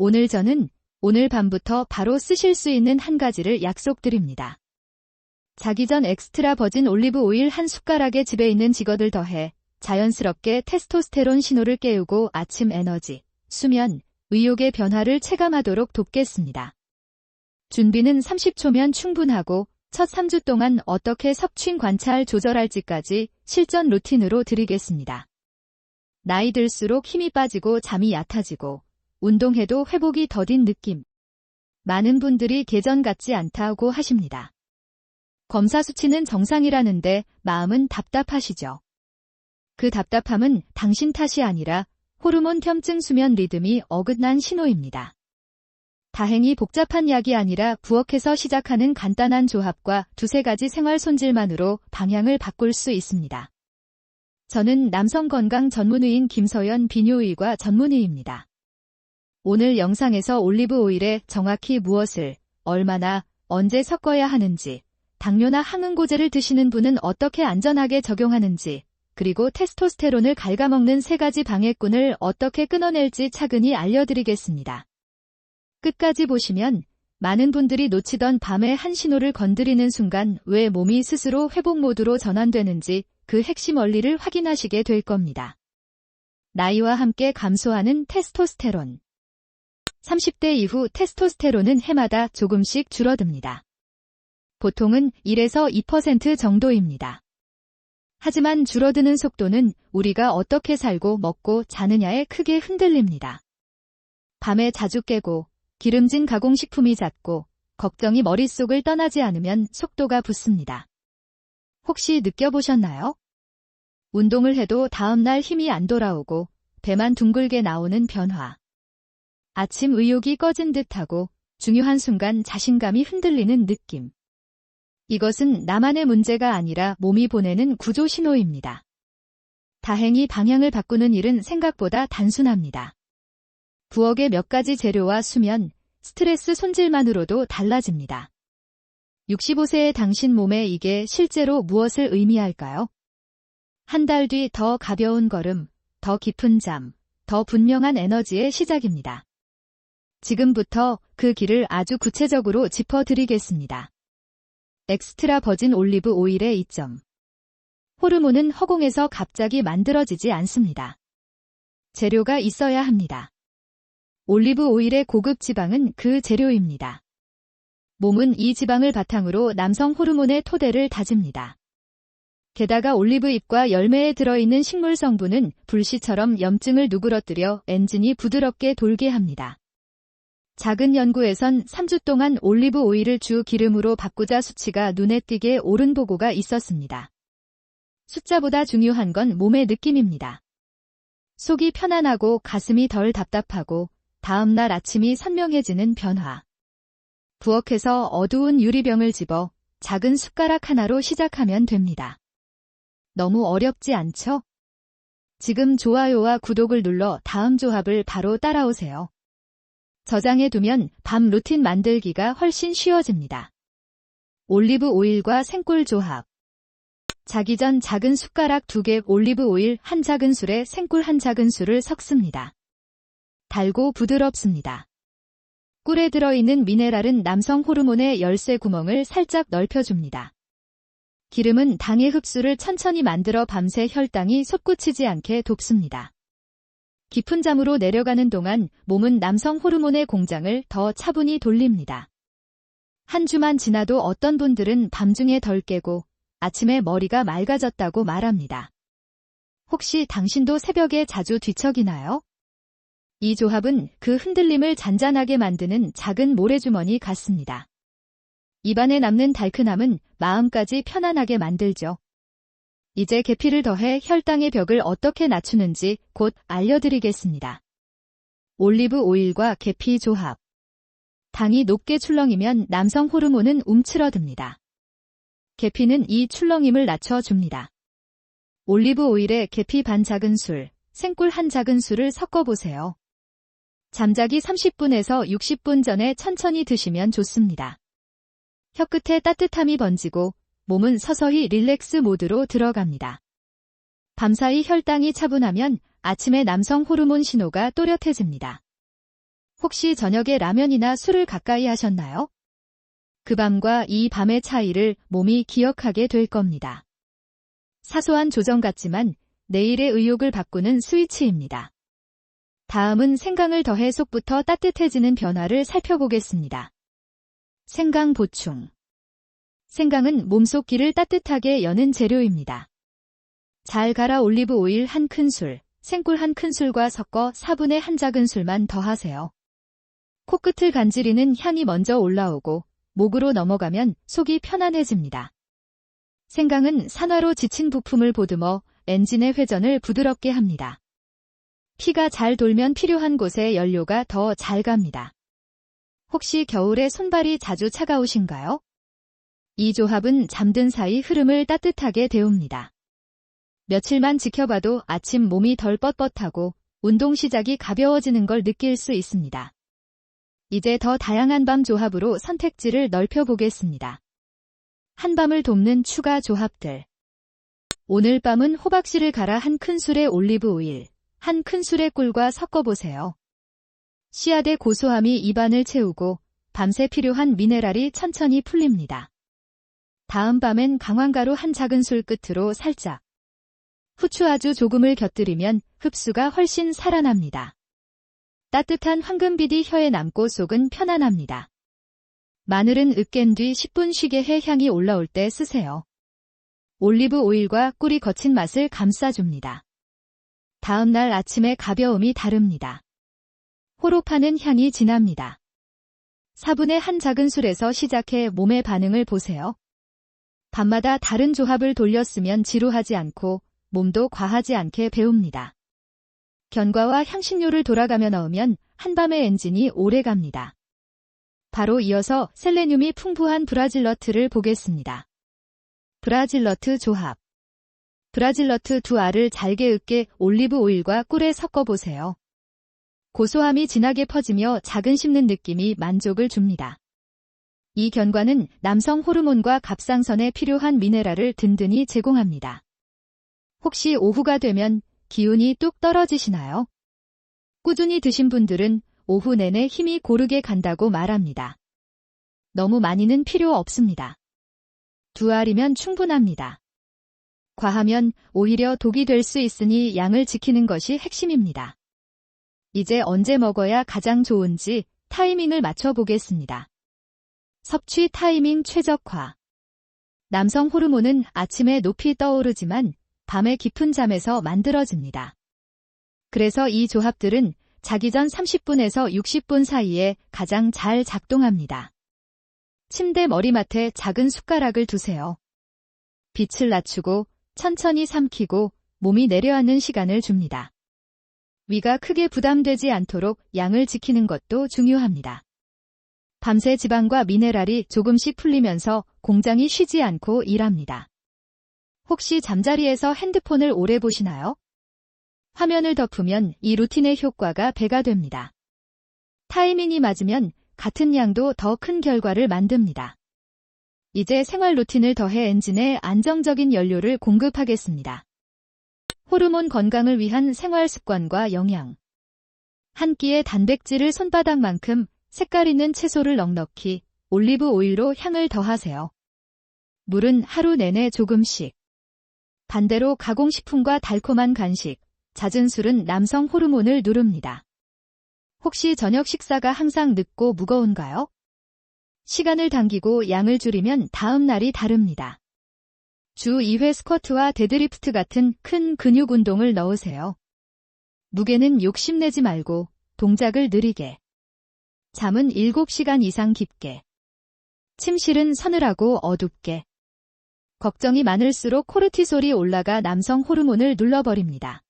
오늘 저는 오늘 밤부터 바로 쓰실 수 있는 한 가지를 약속드립니다. 자기 전 엑스트라 버진 올리브 오일 한 숟가락에 집에 있는 직어들 더해 자연스럽게 테스토스테론 신호를 깨우고 아침 에너지, 수면, 의욕의 변화를 체감하도록 돕겠습니다. 준비는 30초면 충분하고 첫 3주 동안 어떻게 섭취 관찰 조절할지까지 실전 루틴으로 드리겠습니다. 나이 들수록 힘이 빠지고 잠이 얕아지고 운동해도 회복이 더딘 느낌. 많은 분들이 개전 같지 않다고 하십니다. 검사 수치는 정상이라는데 마음은 답답하시죠? 그 답답함은 당신 탓이 아니라 호르몬 겸증 수면 리듬이 어긋난 신호입니다. 다행히 복잡한 약이 아니라 부엌에서 시작하는 간단한 조합과 두세 가지 생활 손질만으로 방향을 바꿀 수 있습니다. 저는 남성 건강 전문의인 김서연 비뇨의과 전문의입니다. 오늘 영상에서 올리브 오일에 정확히 무엇을, 얼마나, 언제 섞어야 하는지, 당뇨나 항응고제를 드시는 분은 어떻게 안전하게 적용하는지, 그리고 테스토스테론을 갉아먹는 3가지 방해꾼을 어떻게 끊어낼지 차근히 알려드리겠습니다. 끝까지 보시면 많은 분들이 놓치던 밤의 한 신호를 건드리는 순간 왜 몸이 스스로 회복 모드로 전환되는지 그 핵심 원리를 확인하시게 될 겁니다. 나이와 함께 감소하는 테스토스테론. 30대 이후 테스토스테론은 해마다 조금씩 줄어듭니다. 보통은 1에서 2% 정도입니다. 하지만 줄어드는 속도는 우리가 어떻게 살고 먹고 자느냐에 크게 흔들립니다. 밤에 자주 깨고 기름진 가공식품이 잦고 걱정이 머릿속을 떠나지 않으면 속도가 붙습니다. 혹시 느껴보셨나요? 운동을 해도 다음날 힘이 안 돌아오고 배만 둥글게 나오는 변화. 아침 의욕이 꺼진 듯하고 중요한 순간 자신감이 흔들리는 느낌. 이것은 나만의 문제가 아니라 몸이 보내는 구조 신호입니다. 다행히 방향을 바꾸는 일은 생각보다 단순합니다. 부엌의 몇 가지 재료와 수면, 스트레스 손질만으로도 달라집니다. 65세의 당신 몸에 이게 실제로 무엇을 의미할까요? 한 달 뒤 더 가벼운 걸음, 더 깊은 잠, 더 분명한 에너지의 시작입니다. 지금부터 그 길을 아주 구체적으로 짚어드리겠습니다. 엑스트라 버진 올리브 오일의 이점. 호르몬은 허공에서 갑자기 만들어지지 않습니다. 재료가 있어야 합니다. 올리브 오일의 고급 지방은 그 재료입니다. 몸은 이 지방을 바탕으로 남성 호르몬의 토대를 다집니다. 게다가 올리브 잎과 열매에 들어있는 식물 성분은 불씨처럼 염증을 누그러뜨려 엔진이 부드럽게 돌게 합니다. 작은 연구에선 3주 동안 올리브 오일을 주 기름으로 바꾸자 수치가 눈에 띄게 오른 보고가 있었습니다. 숫자보다 중요한 건 몸의 느낌입니다. 속이 편안하고 가슴이 덜 답답하고 다음날 아침이 선명해지는 변화. 부엌에서 어두운 유리병을 집어 작은 숟가락 하나로 시작하면 됩니다. 너무 어렵지 않죠? 지금 좋아요와 구독을 눌러 다음 조합을 바로 따라오세요. 저장해두면 밤 루틴 만들기가 훨씬 쉬워집니다. 올리브 오일과 생꿀 조합. 자기 전 작은 숟가락 2개 올리브 오일 1작은술에 생꿀 1작은술을 섞습니다. 달고 부드럽습니다. 꿀에 들어있는 미네랄은 남성 호르몬의 열쇠 구멍을 살짝 넓혀줍니다. 기름은 당의 흡수를 천천히 만들어 밤새 혈당이 솟구치지 않게 돕습니다. 깊은 잠으로 내려가는 동안 몸은 남성 호르몬의 공장을 더 차분히 돌립니다. 한 주만 지나도 어떤 분들은 밤중에 덜 깨고 아침에 머리가 맑아졌다고 말합니다. 혹시 당신도 새벽에 자주 뒤척이나요? 이 조합은 그 흔들림을 잔잔하게 만드는 작은 모래주머니 같습니다. 입안에 남는 달큰함은 마음까지 편안하게 만들죠. 이제 계피를 더해 혈당의 벽을 어떻게 낮추는지 곧 알려드리겠습니다. 올리브 오일과 계피 조합. 당이 높게 출렁이면 남성 호르몬은 움츠러듭니다. 계피는 이 출렁임을 낮춰줍니다. 올리브 오일에 계피 반 작은술, 생꿀 1작은술을 섞어보세요. 잠자기 30분에서 60분 전에 천천히 드시면 좋습니다. 혀끝에 따뜻함이 번지고 몸은 서서히 릴렉스 모드로 들어갑니다. 밤사이 혈당이 차분하면 아침에 남성 호르몬 신호가 또렷해집니다. 혹시 저녁에 라면이나 술을 가까이 하셨나요? 그 밤과 이 밤의 차이를 몸이 기억하게 될 겁니다. 사소한 조정 같지만 내일의 의욕을 바꾸는 스위치입니다. 다음은 생강을 더해 속부터 따뜻해지는 변화를 살펴보겠습니다. 생강 보충. 생강은 몸속 기를 따뜻하게 여는 재료입니다. 잘 갈아 올리브 오일 1큰술, 생꿀 1큰술과 섞어 4분의 1 작은술만 더하세요. 코끝을 간지리는 향이 먼저 올라오고 목으로 넘어가면 속이 편안해집니다. 생강은 산화로 지친 부품을 보듬어 엔진의 회전을 부드럽게 합니다. 피가 잘 돌면 필요한 곳에 연료가 더 잘 갑니다. 혹시 겨울에 손발이 자주 차가우신가요? 이 조합은 잠든 사이 흐름을 따뜻하게 데웁니다. 며칠만 지켜봐도 아침 몸이 덜 뻣뻣하고 운동 시작이 가벼워지는 걸 느낄 수 있습니다. 이제 더 다양한 밤 조합으로 선택지를 넓혀보겠습니다. 한밤을 돕는 추가 조합들. 오늘 밤은 호박씨를 갈아 1큰술의 올리브 오일, 1큰술의 꿀과 섞어보세요. 씨앗의 고소함이 입안을 채우고 밤새 필요한 미네랄이 천천히 풀립니다. 다음 밤엔 강황가루 1 작은술 끝으로 살짝. 후추 아주 조금을 곁들이면 흡수가 훨씬 살아납니다. 따뜻한 황금빛이 혀에 남고 속은 편안합니다. 마늘은 으깬 뒤 10분 쉬게 해 향이 올라올 때 쓰세요. 올리브 오일과 꿀이 거친 맛을 감싸줍니다. 다음 날 아침의 가벼움이 다릅니다. 호로파는 향이 진합니다. 4분의 1 작은술에서 시작해 몸의 반응을 보세요. 밤마다 다른 조합을 돌렸으면 지루하지 않고 몸도 과하지 않게 배웁니다. 견과와 향신료를 돌아가며 넣으면 한밤의 엔진이 오래갑니다. 바로 이어서 셀레늄이 풍부한 브라질너트를 보겠습니다. 브라질너트 조합. 브라질너트 2알을 잘게 으깨 올리브 오일과 꿀에 섞어보세요. 고소함이 진하게 퍼지며 작은 씹는 느낌이 만족을 줍니다. 이 견과는 남성 호르몬과 갑상선에 필요한 미네랄을 든든히 제공합니다. 혹시 오후가 되면 기운이 뚝 떨어지시나요? 꾸준히 드신 분들은 오후 내내 힘이 고르게 간다고 말합니다. 너무 많이는 필요 없습니다. 2알이면 충분합니다. 과하면 오히려 독이 될 수 있으니 양을 지키는 것이 핵심입니다. 이제 언제 먹어야 가장 좋은지 타이밍을 맞춰보겠습니다. 섭취 타이밍 최적화. 남성 호르몬은 아침에 높이 떠오르지만 밤의 깊은 잠에서 만들어집니다. 그래서 이 조합들은 자기 전 30분에서 60분 사이에 가장 잘 작동합니다. 침대 머리맡에 작은 숟가락을 두세요. 빛을 낮추고 천천히 삼키고 몸이 내려앉는 시간을 줍니다. 위가 크게 부담되지 않도록 양을 지키는 것도 중요합니다. 밤새 지방과 미네랄이 조금씩 풀리면서 공장이 쉬지 않고 일합니다. 혹시 잠자리에서 핸드폰을 오래 보시나요? 화면을 덮으면 이 루틴의 효과가 배가 됩니다. 타이밍이 맞으면 같은 양도 더 큰 결과를 만듭니다. 이제 생활 루틴을 더해 엔진에 안정적인 연료를 공급하겠습니다. 호르몬 건강을 위한 생활 습관과 영양. 한 끼에 단백질을 손바닥만큼 색깔 있는 채소를 넉넉히 올리브 오일로 향을 더하세요. 물은 하루 내내 조금씩. 반대로 가공식품과 달콤한 간식, 잦은 술은 남성 호르몬을 누릅니다. 혹시 저녁 식사가 항상 늦고 무거운가요? 시간을 당기고 양을 줄이면 다음 날이 다릅니다. 주 2회 스쿼트와 데드리프트 같은 큰 근육 운동을 넣으세요. 무게는 욕심내지 말고 동작을 느리게. 잠은 7시간 이상 깊게. 침실은 서늘하고 어둡게. 걱정이 많을수록 코르티솔이 올라가 남성 호르몬을 눌러버립니다.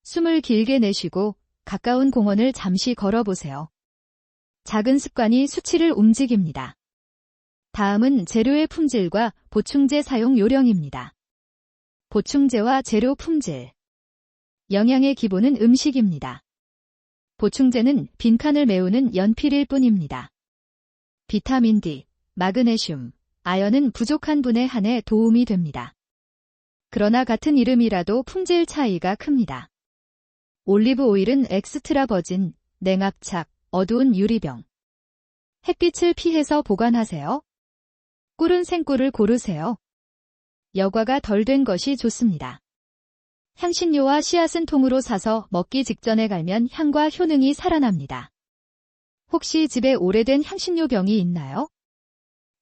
숨을 길게 내쉬고 가까운 공원을 잠시 걸어보세요. 작은 습관이 수치를 움직입니다. 다음은 재료의 품질과 보충제 사용 요령입니다. 보충제와 재료 품질. 영양의 기본은 음식입니다. 보충제는 빈칸을 메우는 연필일 뿐입니다. 비타민 D, 마그네슘, 아연은 부족한 분에 한해 도움이 됩니다. 그러나 같은 이름이라도 품질 차이가 큽니다. 올리브 오일은 엑스트라 버진, 냉압착, 어두운 유리병. 햇빛을 피해서 보관하세요. 꿀은 생꿀을 고르세요. 여과가 덜 된 것이 좋습니다. 향신료와 씨앗은 통으로 사서 먹기 직전에 갈면 향과 효능이 살아납니다. 혹시 집에 오래된 향신료 병이 있나요?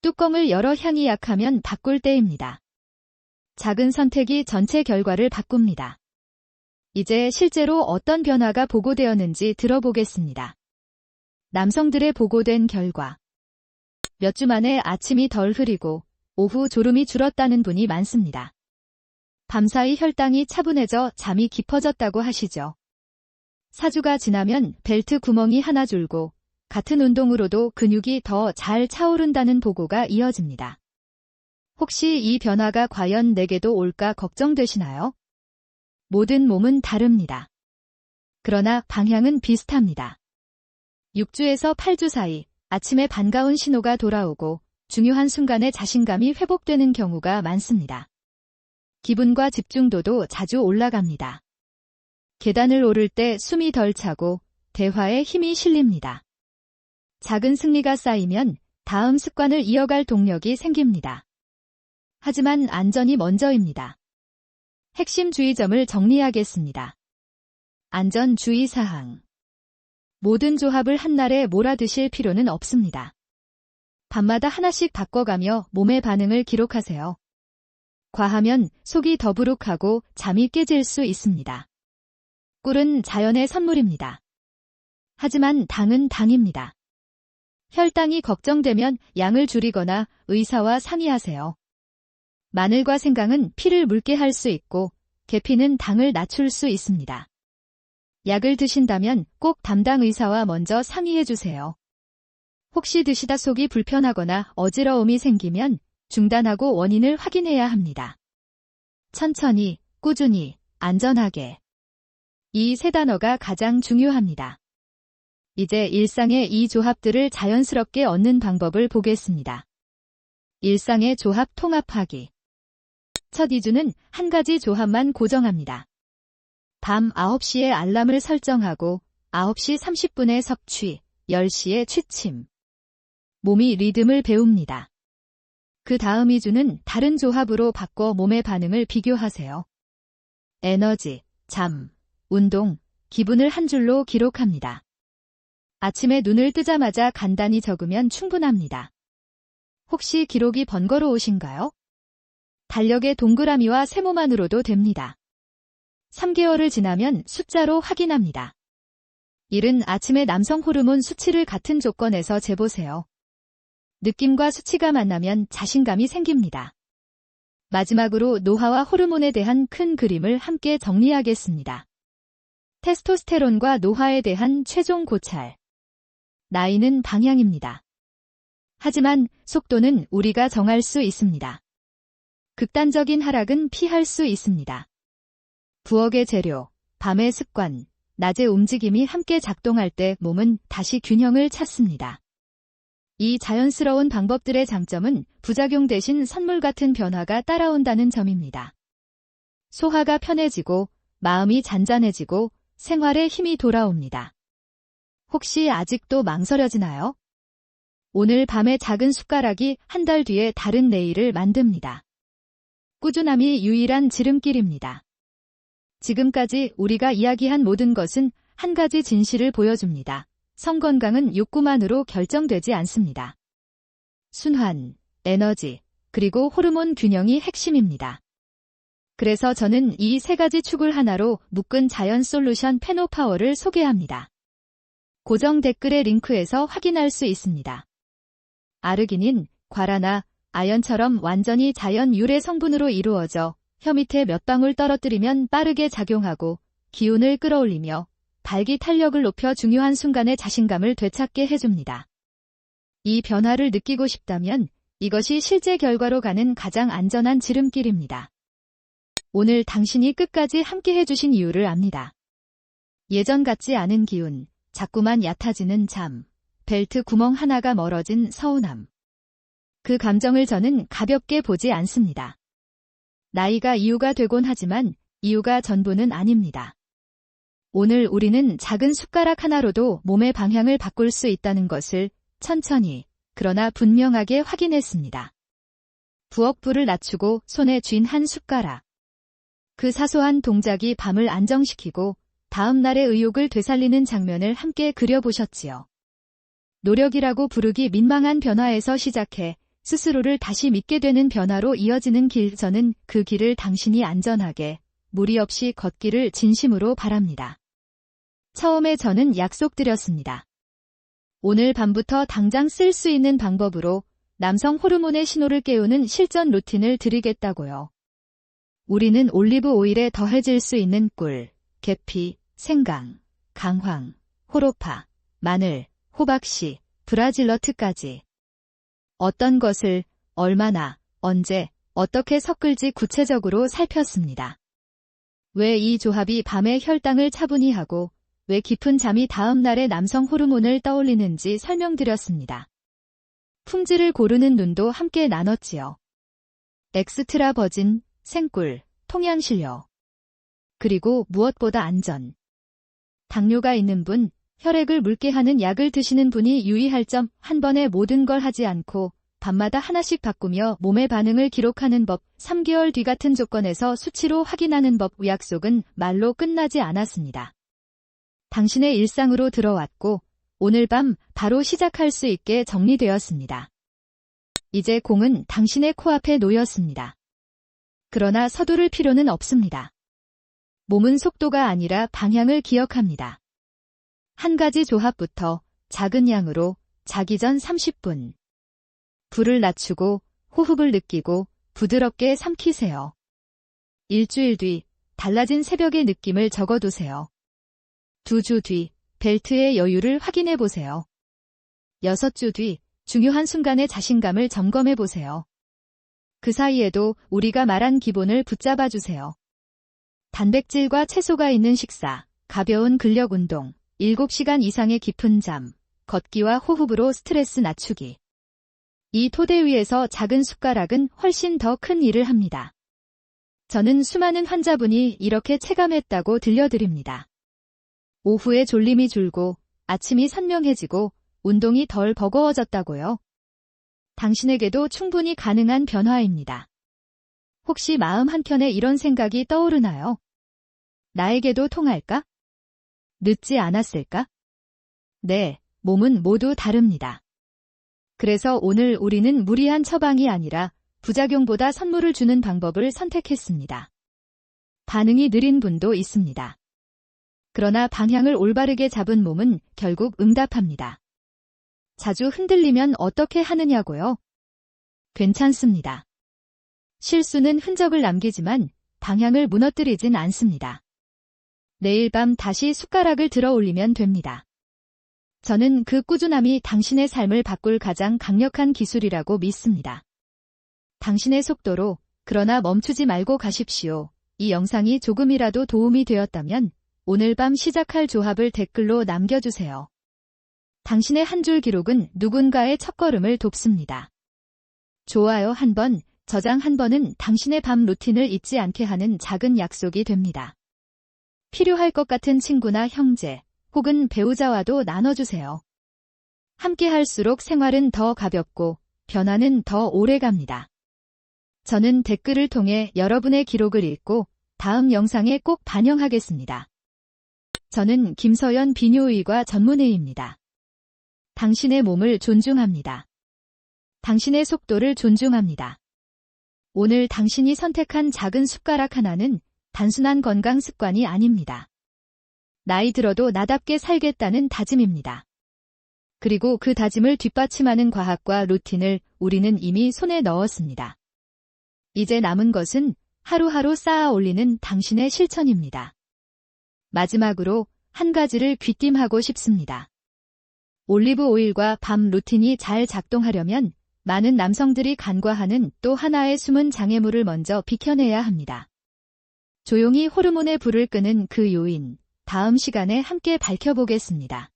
뚜껑을 열어 향이 약하면 바꿀 때입니다. 작은 선택이 전체 결과를 바꿉니다. 이제 실제로 어떤 변화가 보고되었는지 들어보겠습니다. 남성들의 보고된 결과. 몇 주 만에 아침이 덜 흐리고 오후 졸음이 줄었다는 분이 많습니다. 밤사이 혈당이 차분해져 잠이 깊어졌다고 하시죠. 4주가 지나면 벨트 구멍이 하나 줄고 같은 운동으로도 근육이 더 잘 차오른다는 보고가 이어집니다. 혹시 이 변화가 과연 내게도 올까 걱정되시나요? 모든 몸은 다릅니다. 그러나 방향은 비슷합니다. 6주에서 8주 사이 아침에 반가운 신호가 돌아오고 중요한 순간에 자신감이 회복되는 경우가 많습니다. 기분과 집중도도 자주 올라갑니다. 계단을 오를 때 숨이 덜 차고 대화에 힘이 실립니다. 작은 승리가 쌓이면 다음 습관을 이어갈 동력이 생깁니다. 하지만 안전이 먼저입니다. 핵심 주의점을 정리하겠습니다. 안전 주의사항. 모든 조합을 한날에 몰아드실 필요는 없습니다. 밤마다 하나씩 바꿔가며 몸의 반응을 기록하세요. 과하면 속이 더부룩하고 잠이 깨질 수 있습니다. 꿀은 자연의 선물입니다. 하지만 당은 당입니다. 혈당이 걱정되면 양을 줄이거나 의사와 상의하세요. 마늘과 생강은 피를 묽게 할 수 있고 계피는 당을 낮출 수 있습니다. 약을 드신다면 꼭 담당 의사와 먼저 상의해 주세요. 혹시 드시다 속이 불편하거나 어지러움이 생기면 중단하고 원인을 확인해야 합니다. 천천히, 꾸준히, 안전하게. 이 세 단어가 가장 중요합니다. 이제 일상의 이 조합들을 자연스럽게 얻는 방법을 보겠습니다. 일상의 조합 통합하기. 첫 2주는 한 가지 조합만 고정합니다. 밤 9시에 알람을 설정하고 9시 30분에 섭취, 10시에 취침. 몸이 리듬을 배웁니다. 그 다음 2주는 다른 조합으로 바꿔 몸의 반응을 비교하세요. 에너지, 잠, 운동, 기분을 한 줄로 기록합니다. 아침에 눈을 뜨자마자 간단히 적으면 충분합니다. 혹시 기록이 번거로우신가요? 달력의 동그라미와 세모만으로도 됩니다. 3개월을 지나면 숫자로 확인합니다. 이른 아침에 남성 호르몬 수치를 같은 조건에서 재보세요. 느낌과 수치가 만나면 자신감이 생깁니다. 마지막으로 노화와 호르몬에 대한 큰 그림을 함께 정리하겠습니다. 테스토스테론과 노화에 대한 최종 고찰. 나이는 방향입니다. 하지만 속도는 우리가 정할 수 있습니다. 극단적인 하락은 피할 수 있습니다. 부엌의 재료, 밤의 습관, 낮의 움직임이 함께 작동할 때 몸은 다시 균형을 찾습니다. 이 자연스러운 방법들의 장점은 부작용 대신 선물 같은 변화가 따라온다는 점입니다. 소화가 편해지고 마음이 잔잔해지고 생활에 힘이 돌아옵니다. 혹시 아직도 망설여지나요? 오늘 밤의 작은 숟가락이 한 달 뒤에 다른 내일을 만듭니다. 꾸준함이 유일한 지름길입니다. 지금까지 우리가 이야기한 모든 것은 한 가지 진실을 보여줍니다. 성건강은 욕구만으로 결정되지 않습니다. 순환, 에너지, 그리고 호르몬 균형이 핵심입니다. 그래서 저는 이 세 가지 축을 하나로 묶은 자연 솔루션 페노파워를 소개합니다. 고정 댓글의 링크에서 확인할 수 있습니다. 아르기닌, 과라나, 아연처럼 완전히 자연 유래 성분으로 이루어져 혀 밑에 몇 방울 떨어뜨리면 빠르게 작용하고 기운을 끌어올리며 발기 탄력을 높여 중요한 순간에 자신감을 되찾게 해줍니다. 이 변화를 느끼고 싶다면 이것이 실제 결과로 가는 가장 안전한 지름길입니다. 오늘 당신이 끝까지 함께 해주신 이유를 압니다. 예전 같지 않은 기운, 자꾸만 얕아지는 잠, 벨트 구멍 하나가 멀어진 서운함. 그 감정을 저는 가볍게 보지 않습니다. 나이가 이유가 되곤 하지만 이유가 전부는 아닙니다. 오늘 우리는 작은 숟가락 하나로도 몸의 방향을 바꿀 수 있다는 것을 천천히, 그러나 분명하게 확인했습니다. 부엌 불을 낮추고 손에 쥔 한 숟가락. 그 사소한 동작이 밤을 안정시키고 다음 날의 의욕을 되살리는 장면을 함께 그려보셨지요. 노력이라고 부르기 민망한 변화에서 시작해 스스로를 다시 믿게 되는 변화로 이어지는 길, 저는 그 길을 당신이 안전하게, 무리 없이 걷기를 진심으로 바랍니다. 처음에 저는 약속드렸습니다. 오늘 밤부터 당장 쓸 수 있는 방법으로 남성 호르몬의 신호를 깨우는 실전 루틴을 드리겠다고요. 우리는 올리브 오일에 더해질 수 있는 꿀, 계피, 생강, 강황, 호로파, 마늘, 호박씨, 브라질너트까지 어떤 것을 얼마나, 언제, 어떻게 섞을지 구체적으로 살폈습니다. 왜 이 조합이 밤의 혈당을 차분히 하고 왜 깊은 잠이 다음 날의 남성 호르몬을 떠올리는지 설명드렸습니다. 품질을 고르는 눈도 함께 나눴지요. 엑스트라 버진, 생꿀, 통양신료. 그리고 무엇보다 안전. 당뇨가 있는 분, 혈액을 묽게 하는 약을 드시는 분이 유의할 점, 한 번에 모든 걸 하지 않고 밤마다 하나씩 바꾸며 몸의 반응을 기록하는 법, 3개월 뒤 같은 조건에서 수치로 확인하는 법. 약속은 말로 끝나지 않았습니다. 당신의 일상으로 들어왔고 오늘 밤 바로 시작할 수 있게 정리되었습니다. 이제 공은 당신의 코앞에 놓였습니다. 그러나 서두를 필요는 없습니다. 몸은 속도가 아니라 방향을 기억합니다. 한 가지 조합부터 작은 양으로 자기 전 30분. 불을 낮추고 호흡을 느끼고 부드럽게 삼키세요. 일주일 뒤 달라진 새벽의 느낌을 적어두세요. 2주 뒤 벨트의 여유를 확인해 보세요. 6주 뒤 중요한 순간의 자신감을 점검해 보세요. 그 사이에도 우리가 말한 기본을 붙잡아 주세요. 단백질과 채소가 있는 식사, 가벼운 근력 운동, 7시간 이상의 깊은 잠, 걷기와 호흡으로 스트레스 낮추기. 이 토대 위에서 작은 숟가락은 훨씬 더 큰 일을 합니다. 저는 수많은 환자분이 이렇게 체감했다고 들려드립니다. 오후에 졸림이 줄고 아침이 선명해지고 운동이 덜 버거워졌다고요. 당신에게도 충분히 가능한 변화입니다. 혹시 마음 한켠에 이런 생각이 떠오르나요? 나에게도 통할까? 늦지 않았을까? 네, 몸은 모두 다릅니다. 그래서 오늘 우리는 무리한 처방이 아니라 부작용보다 선물을 주는 방법을 선택했습니다. 반응이 느린 분도 있습니다. 그러나 방향을 올바르게 잡은 몸은 결국 응답합니다. 자주 흔들리면 어떻게 하느냐고요? 괜찮습니다. 실수는 흔적을 남기지만 방향을 무너뜨리진 않습니다. 내일 밤 다시 숟가락을 들어 올리면 됩니다. 저는 그 꾸준함이 당신의 삶을 바꿀 가장 강력한 기술이라고 믿습니다. 당신의 속도로, 그러나 멈추지 말고 가십시오. 이 영상이 조금이라도 도움이 되었다면 오늘 밤 시작할 조합을 댓글로 남겨주세요. 당신의 한 줄 기록은 누군가의 첫걸음을 돕습니다. 좋아요 한 번, 저장 한 번은 당신의 밤 루틴을 잊지 않게 하는 작은 약속이 됩니다. 필요할 것 같은 친구나 형제, 혹은 배우자와도 나눠주세요. 함께 할수록 생활은 더 가볍고 변화는 더 오래 갑니다. 저는 댓글을 통해 여러분의 기록을 읽고 다음 영상에 꼭 반영하겠습니다. 저는 김서연 비뇨의과 전문의입니다. 당신의 몸을 존중합니다. 당신의 속도를 존중합니다. 오늘 당신이 선택한 작은 숟가락 하나는 단순한 건강 습관이 아닙니다. 나이 들어도 나답게 살겠다는 다짐입니다. 그리고 그 다짐을 뒷받침하는 과학과 루틴을 우리는 이미 손에 넣었습니다. 이제 남은 것은 하루하루 쌓아 올리는 당신의 실천입니다. 마지막으로 한 가지를 귀띔하고 싶습니다. 올리브 오일과 밤 루틴이 잘 작동하려면 많은 남성들이 간과하는 또 하나의 숨은 장애물을 먼저 비켜내야 합니다. 조용히 호르몬의 불을 끄는 그 요인, 다음 시간에 함께 밝혀보겠습니다.